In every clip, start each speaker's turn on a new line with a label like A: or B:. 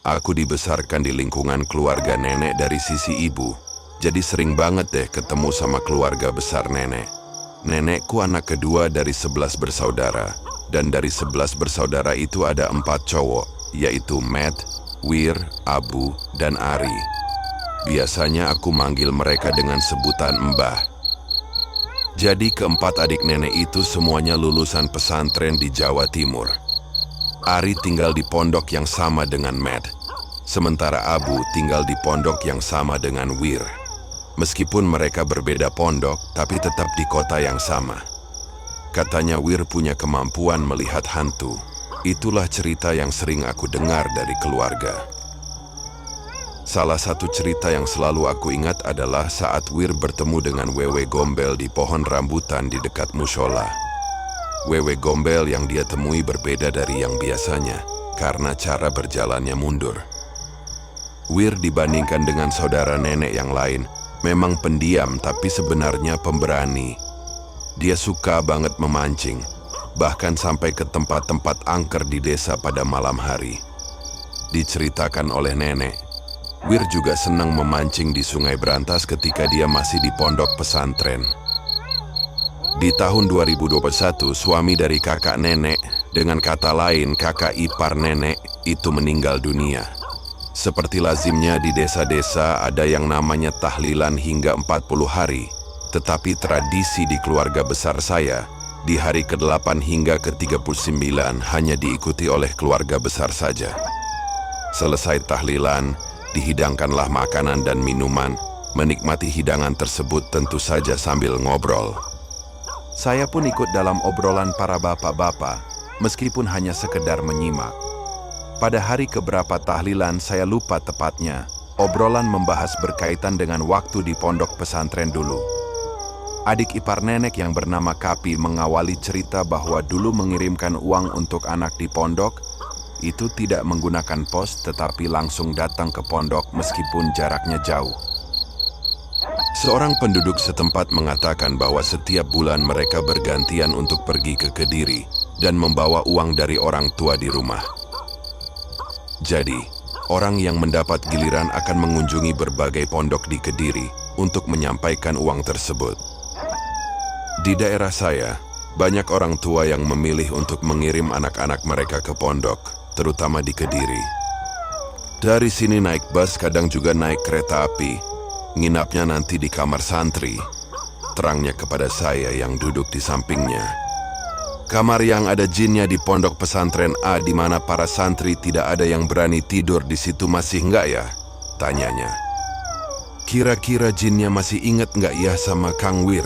A: Aku dibesarkan di lingkungan keluarga nenek dari sisi ibu, jadi sering banget deh ketemu sama keluarga besar nenek. Nenekku anak kedua dari 11 bersaudara, dan dari 11 bersaudara itu ada 4 cowok, yaitu Matt, Wir, Abu, dan Ari. Biasanya aku manggil mereka dengan sebutan Mbah. Jadi keempat adik nenek itu semuanya lulusan pesantren di Jawa Timur. Ari tinggal di pondok yang sama dengan Matt, sementara Abu tinggal di pondok yang sama dengan Wir. Meskipun mereka berbeda pondok, tapi tetap di kota yang sama. Katanya Wir punya kemampuan melihat hantu. Itulah cerita yang sering aku dengar dari keluarga. Salah satu cerita yang selalu aku ingat adalah saat Wir bertemu dengan Wewe Gombel di pohon rambutan di dekat mushola. Wewe Gombel yang dia temui berbeda dari yang biasanya, karena cara berjalannya mundur. Wir dibandingkan dengan saudara nenek yang lain, memang pendiam tapi sebenarnya pemberani. Dia suka banget memancing, bahkan sampai ke tempat-tempat angker di desa pada malam hari. Diceritakan oleh nenek, Wir juga senang memancing di Sungai Brantas ketika dia masih di pondok pesantren. Di tahun 2021, suami dari kakak nenek, dengan kata lain kakak ipar nenek, itu meninggal dunia. Seperti lazimnya di desa-desa ada yang namanya tahlilan hingga 40 hari, tetapi tradisi di keluarga besar saya, di hari ke-8 hingga ke-39 hanya diikuti oleh keluarga besar saja. Selesai tahlilan, dihidangkanlah makanan dan minuman. Menikmati hidangan tersebut tentu saja sambil ngobrol. Saya pun ikut dalam obrolan para bapak-bapak, meskipun hanya sekedar menyimak. Pada hari keberapa tahlilan saya lupa tepatnya, obrolan membahas berkaitan dengan waktu di pondok pesantren dulu. Adik ipar nenek yang bernama Kapi mengawali cerita bahwa dulu mengirimkan uang untuk anak di pondok, itu tidak menggunakan pos tetapi langsung datang ke pondok meskipun jaraknya jauh. Seorang penduduk setempat mengatakan bahwa setiap bulan mereka bergantian untuk pergi ke Kediri dan membawa uang dari orang tua di rumah. Jadi, orang yang mendapat giliran akan mengunjungi berbagai pondok di Kediri untuk menyampaikan uang tersebut. Di daerah saya, banyak orang tua yang memilih untuk mengirim anak-anak mereka ke pondok, terutama di Kediri. Dari sini naik bus, kadang juga naik kereta api. Nginapnya nanti di kamar santri. Terangnya kepada saya yang duduk di sampingnya. Kamar yang ada jinnya di pondok pesantren A, di mana para santri tidak ada yang berani tidur di situ, masih enggak ya? Tanyanya. Kira-kira jinnya masih inget enggak ya sama Kang Wir?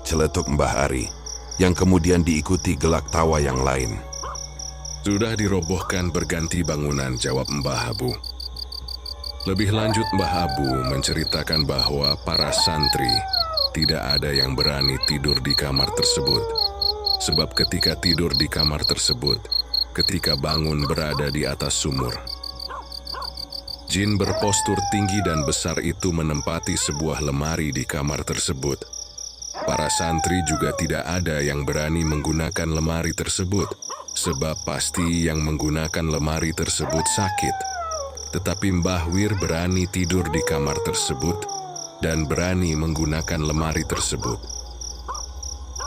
A: Celetuk Mbah Ari, yang kemudian diikuti gelak tawa yang lain.
B: Sudah dirobohkan berganti bangunan, jawab Mbah Abu. Lebih lanjut, Mbah Abu menceritakan bahwa para santri tidak ada yang berani tidur di kamar tersebut. Sebab ketika tidur di kamar tersebut, ketika bangun berada di atas sumur. Jin berpostur tinggi dan besar itu menempati sebuah lemari di kamar tersebut. Para santri juga tidak ada yang berani menggunakan lemari tersebut, sebab pasti yang menggunakan lemari tersebut sakit. Tetapi Mbah Wir berani tidur di kamar tersebut dan berani menggunakan lemari tersebut.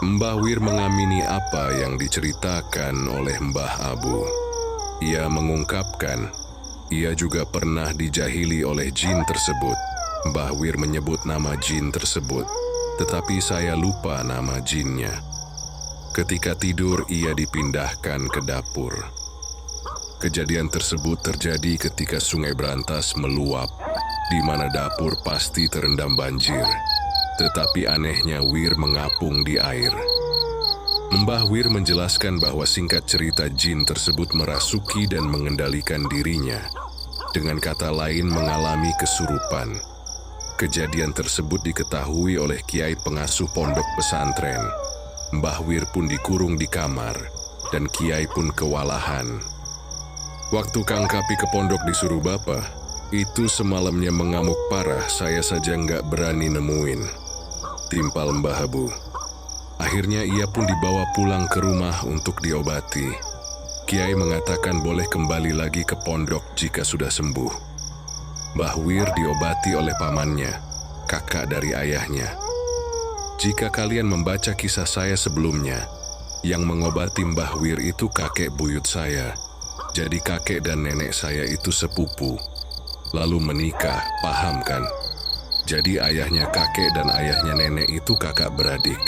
B: Mbah Wir mengamini apa yang diceritakan oleh Mbah Abu. Ia mengungkapkan, ia juga pernah dijahili oleh jin tersebut. Mbah Wir menyebut nama jin tersebut, tetapi saya lupa nama jinnya. Ketika tidur, ia dipindahkan ke dapur. Kejadian tersebut terjadi ketika Sungai Brantas meluap, di mana dapur pasti terendam banjir. Tetapi anehnya Wir mengapung di air. Mbah Wir menjelaskan bahwa singkat cerita jin tersebut merasuki dan mengendalikan dirinya. Dengan kata lain, mengalami kesurupan. Kejadian tersebut diketahui oleh kiai pengasuh pondok pesantren. Mbah Wir pun dikurung di kamar, dan kiai pun kewalahan. Waktu Kang Kapi ke pondok disuruh Bapak, itu semalamnya mengamuk parah, saya saja nggak berani nemuin. Timpal Mbah Abu. Akhirnya ia pun dibawa pulang ke rumah untuk diobati. Kiai mengatakan boleh kembali lagi ke pondok jika sudah sembuh. Mbah Wir diobati oleh pamannya, kakak dari ayahnya. Jika kalian membaca kisah saya sebelumnya, yang mengobati Mbah Wir itu kakek buyut saya. Jadi kakek dan nenek saya itu sepupu. Lalu menikah, paham kan? Jadi ayahnya kakek dan ayahnya nenek itu kakak beradik.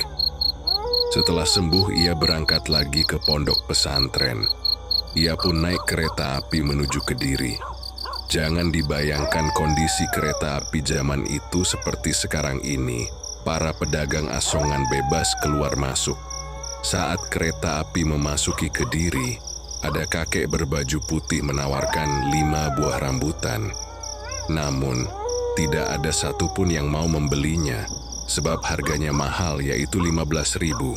B: Setelah sembuh, ia berangkat lagi ke pondok pesantren. Ia pun naik kereta api menuju Kediri. Jangan dibayangkan kondisi kereta api zaman itu seperti sekarang ini. Para pedagang asongan bebas keluar masuk. Saat kereta api memasuki Kediri, ada kakek berbaju putih menawarkan 5 buah rambutan. Namun, tidak ada satupun yang mau membelinya, sebab harganya mahal, yaitu 15.000.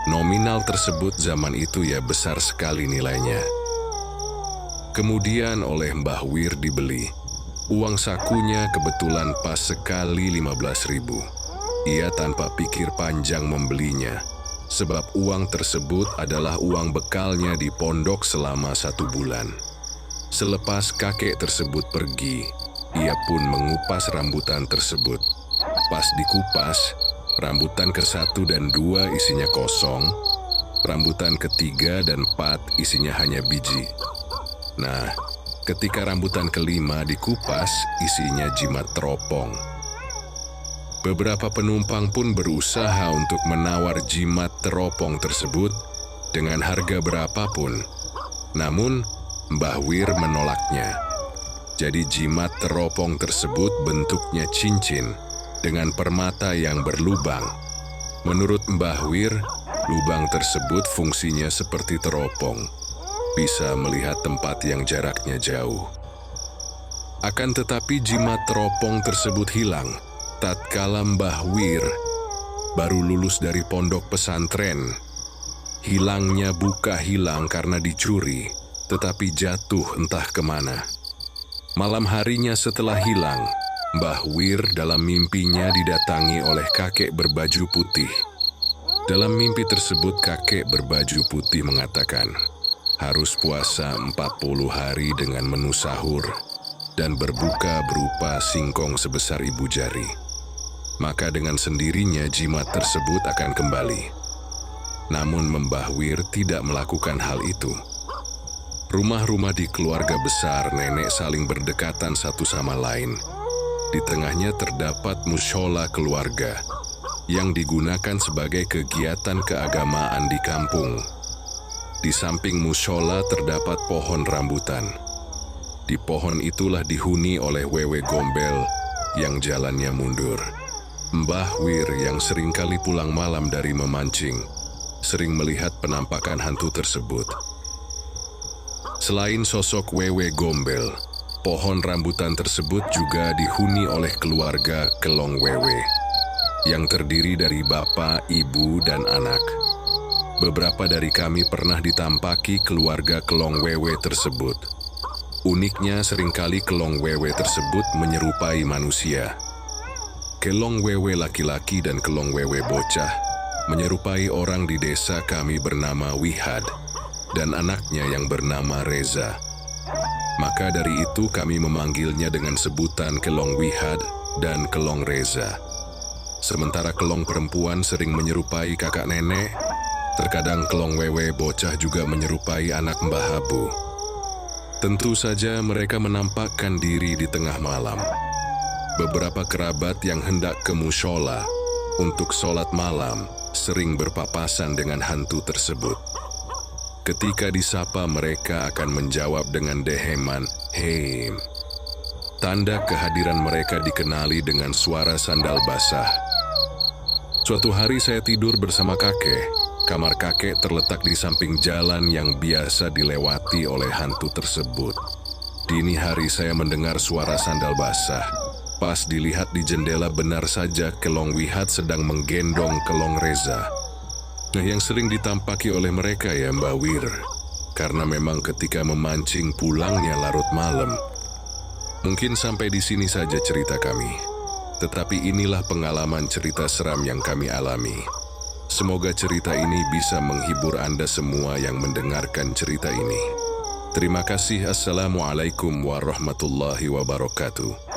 B: Nominal tersebut zaman itu ya besar sekali nilainya. Kemudian oleh Mbah Wir dibeli. Uang sakunya kebetulan pas sekali 15.000. Ia tanpa pikir panjang membelinya, sebab uang tersebut adalah uang bekalnya di pondok selama 1 bulan. Selepas kakek tersebut pergi, ia pun mengupas rambutan tersebut. Pas dikupas, rambutan ke-1 dan 2 isinya kosong, rambutan ke-3 dan 4 isinya hanya biji. Nah, ketika rambutan ke-5 dikupas, isinya jimat teropong. Beberapa penumpang pun berusaha untuk menawar jimat teropong tersebut dengan harga berapapun. Namun, Mbah Wir menolaknya. Jadi jimat teropong tersebut bentuknya cincin dengan permata yang berlubang. Menurut Mbah Wir, lubang tersebut fungsinya seperti teropong, bisa melihat tempat yang jaraknya jauh. Akan tetapi jimat teropong tersebut hilang tatkala Mbah Wir baru lulus dari pondok pesantren. Hilangnya bukan hilang karena dicuri, tetapi jatuh entah kemana. Malam harinya setelah hilang, Mbah Wir dalam mimpinya didatangi oleh kakek berbaju putih. Dalam mimpi tersebut kakek berbaju putih mengatakan, harus puasa 40 hari dengan menu sahur dan berbuka berupa singkong sebesar ibu jari. Maka dengan sendirinya jimat tersebut akan kembali. Namun Mbah Wir tidak melakukan hal itu. Rumah-rumah di keluarga besar nenek saling berdekatan satu sama lain. Di tengahnya terdapat mushola keluarga yang digunakan sebagai kegiatan keagamaan di kampung. Di samping mushola terdapat pohon rambutan. Di pohon itulah dihuni oleh wewe gombel yang jalannya mundur. Mbah Wir yang seringkali pulang malam dari memancing, sering melihat penampakan hantu tersebut. Selain sosok wewe gombel, pohon rambutan tersebut juga dihuni oleh keluarga Kelong Wewe, yang terdiri dari bapak, ibu, dan anak. Beberapa dari kami pernah ditampaki keluarga Kelong Wewe tersebut. Uniknya seringkali Kelong Wewe tersebut menyerupai manusia. Kelong Wewe laki-laki dan Kelong Wewe bocah menyerupai orang di desa kami bernama Wihad dan anaknya yang bernama Reza. Maka dari itu kami memanggilnya dengan sebutan Kelong Wihad dan Kelong Reza. Sementara Kelong perempuan sering menyerupai kakak nenek, terkadang Kelong Wewe bocah juga menyerupai anak Mbah Habu. Tentu saja mereka menampakkan diri di tengah malam. Beberapa kerabat yang hendak ke mushola untuk sholat malam sering berpapasan dengan hantu tersebut. Ketika disapa mereka akan menjawab dengan deheman, "Heim." Tanda kehadiran mereka dikenali dengan suara sandal basah. Suatu hari saya tidur bersama kakek. Kamar kakek terletak di samping jalan yang biasa dilewati oleh hantu tersebut. Dini hari saya mendengar suara sandal basah. Pas dilihat di jendela benar saja Kelong Wihad sedang menggendong Kelong Reza. Nah, yang sering ditampaki oleh mereka ya Mbah Wir, karena memang ketika memancing pulangnya larut malam. Mungkin sampai di sini saja cerita kami, tetapi inilah pengalaman cerita seram yang kami alami. Semoga cerita ini bisa menghibur Anda semua yang mendengarkan cerita ini. Terima kasih. Assalamualaikum warahmatullahi wabarakatuh.